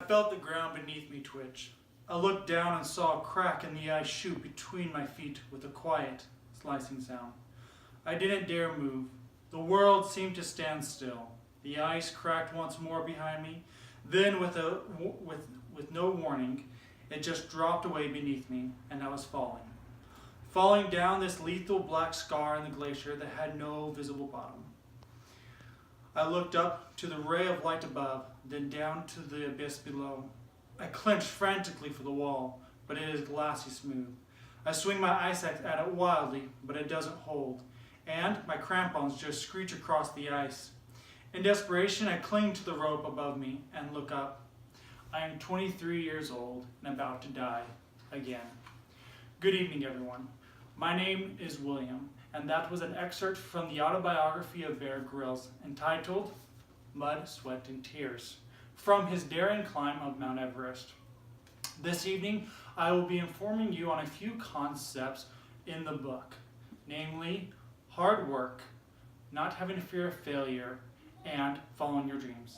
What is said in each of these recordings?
I felt the ground beneath me twitch. I looked down and saw a crack in the ice shoot between my feet with a quiet, slicing sound. I didn't dare move. The world seemed to stand still. The ice cracked once more behind me. Then, with no warning, it just dropped away beneath me, and I was falling. Falling down this lethal black scar in the glacier that had no visible bottom. I looked up to the ray of light above, then down to the abyss below. I clenched frantically for the wall, but it is glassy smooth. I swing my ice axe at it wildly, but it doesn't hold, and my crampons just screech across the ice. In desperation, I cling to the rope above me and look up. I am 23 years old and about to die again. Good evening, everyone. My name is William, and that was an excerpt from the autobiography of Bear Grylls entitled Mud, Sweat, and Tears, from his daring climb of Mount Everest. This evening, I will be informing you on a few concepts in the book, namely hard work, not having a fear of failure, and following your dreams.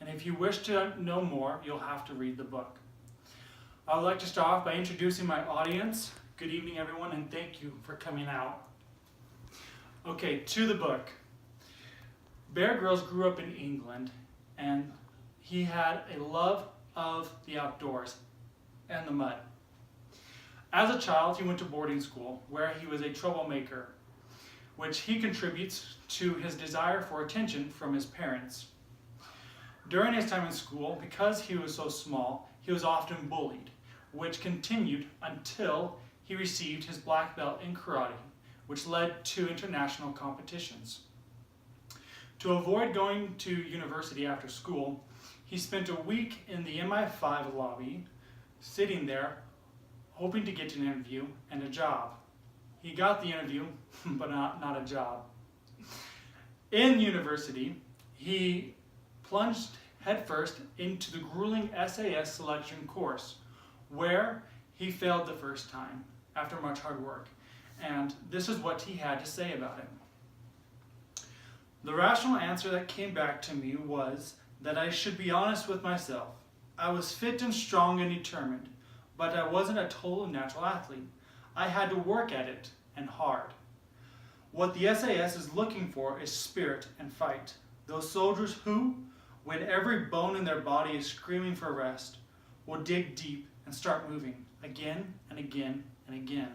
And if you wish to know more, you'll have to read the book. I would like to start off by introducing my audience. Good evening, everyone, and thank you for coming out. Okay, to the book. Bear Grylls grew up in England, and he had a love of the outdoors and the mud. As a child, he went to boarding school, where he was a troublemaker, which he contributes to his desire for attention from his parents. During his time in school, because he was so small, he was often bullied, which continued until he received his black belt in karate, which led to international competitions. To avoid going to university after school, he spent a week in the MI5 lobby, sitting there, hoping to get an interview and a job. He got the interview, but not a job. In university, he plunged headfirst into the grueling SAS selection course, where he failed the first time after much hard work. And this is what he had to say about it. The rational answer that came back to me was that I should be honest with myself. I was fit and strong and determined, but I wasn't a total natural athlete. I had to work at it, and hard. What the SAS is looking for is spirit and fight. Those soldiers who, when every bone in their body is screaming for rest, will dig deep and start moving again and again and again.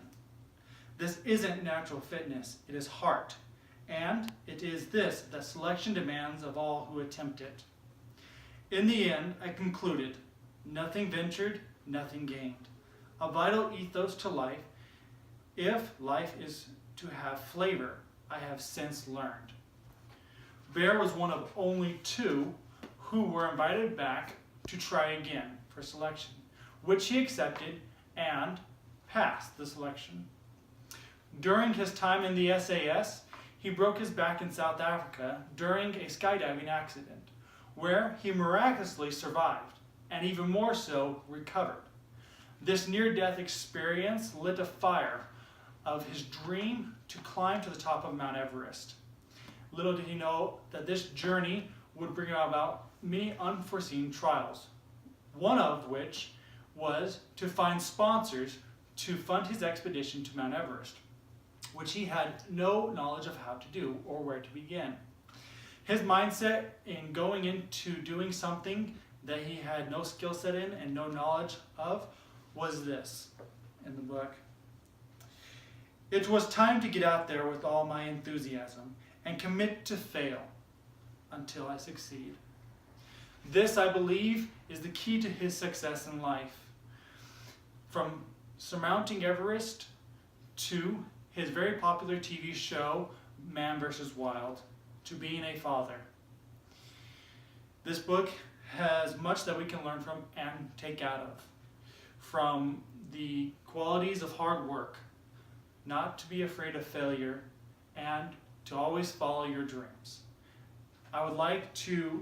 This isn't natural fitness, it is heart. And it is this that selection demands of all who attempt it. In the end, I concluded, nothing ventured, nothing gained. A vital ethos to life, if life is to have flavor, I have since learned. Bear was one of only two who were invited back to try again for selection, which he accepted and passed the selection. During his time in the SAS, he broke his back in South Africa during a skydiving accident, where he miraculously survived, and even more so, recovered. This near-death experience lit a fire of his dream to climb to the top of Mount Everest. Little did he know that this journey would bring about many unforeseen trials, one of which was to find sponsors to fund his expedition to Mount Everest, which he had no knowledge of how to do or where to begin. His mindset in going into doing something that he had no skill set in and no knowledge of was this in the book. It was time to get out there with all my enthusiasm and commit to fail until I succeed. This, I believe, is the key to his success in life. From surmounting Everest to his very popular TV show, Man vs. Wild, to being a father. This book has much that we can learn from and take out of. From the qualities of hard work, not to be afraid of failure, and to always follow your dreams. I would like to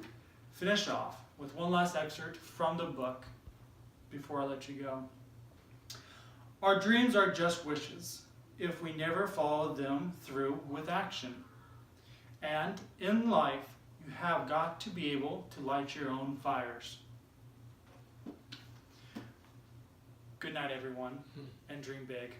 finish off with one last excerpt from the book before I let you go. Our dreams are just wishes if we never follow them through with action. And in life, you have got to be able to light your own fires. Good night, everyone, and dream big.